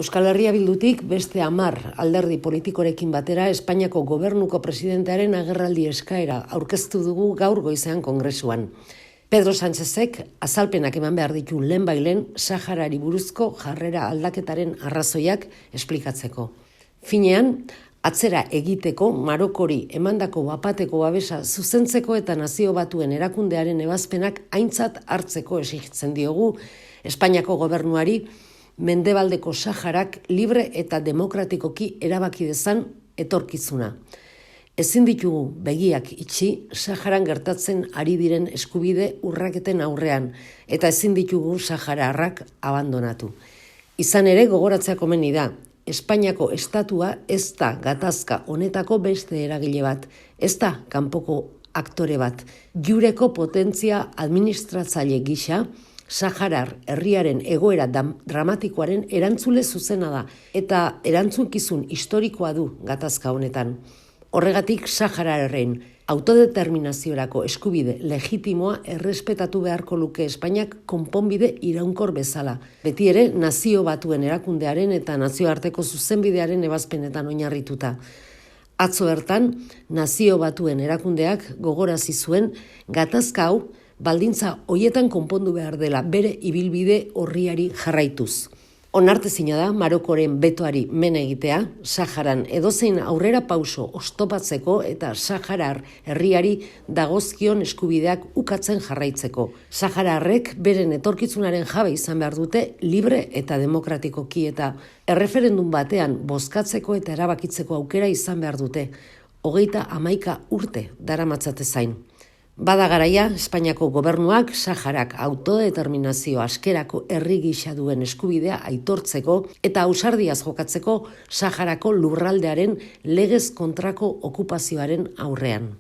Euskal Herria Bildutik beste 10 alderdi politikorekin batera Espainiako gobernuko presidentearen agerraldi eskaera aurkeztu dugu gaur goizean kongresuan. Pedro Sánchezek azalpenak eman behar ditu lehenbailen Saharari buruzko jarrera aldaketaren arrazoiak esplikatzeko. Finean, atzera egiteko Marokori emandako bapateko babesa zuzentzeko eta Nazio Batuen erakundearen ebazpenak aintzat hartzeko exigitzen diogu Espainiako gobernuari Mendebaldeko Saharak libre eta demokratikoki erabaki dezan etorkizuna. Ezin ditugu begiak itxi Saharan gertatzen ari diren eskubide urraketen aurrean eta ezin ditugu sahararrak abandonatu. Izan ere gogoratzea komeni da, Espainiako estatua ez da gatazka honetako beste eragile bat, ez da kanpoko aktore bat, jureko potentzia administratzaile gisa, Saharar herriaren egoera dramatikoaren erantzule zuzena da eta erantzunkizun historikoa du gatazka honetan. Horregatik Sahararren autodeterminaziorako eskubide legitimoa errespetatu beharko luke Espainiak konponbide iraunkor bezala. Beti ere Nazio Batuen erakundearen eta nazioarteko zuzenbidearen ebazpenetan oinarrituta. Atzo bertan, Nazio Batuen erakundeak gogorarazi zuen gatazka hau baldintza hoietan konpondu behar dela bere ibilbide orriari jarraituz. Onartezina da Marokoren betoari men egitea, Saharan edozein aurrera pauso oztopatzeko eta Saharar herriari dagozkion eskubideak ukatzen jarraitzeko. Sahararrek beren etorkizunaren jabe izan behar dute libre eta demokratikoki eta erreferendum batean bozkatzeko eta erabakitzeko aukera izan behar dute. 31 urte daramatzate zain. Bada garaia, Espainiako gobernuak Saharak autodeterminazio askerako herri gisa duen eskubidea aitortzeko eta ausardiaz jokatzeko Saharako lurraldearen legez kontrako okupazioaren aurrean.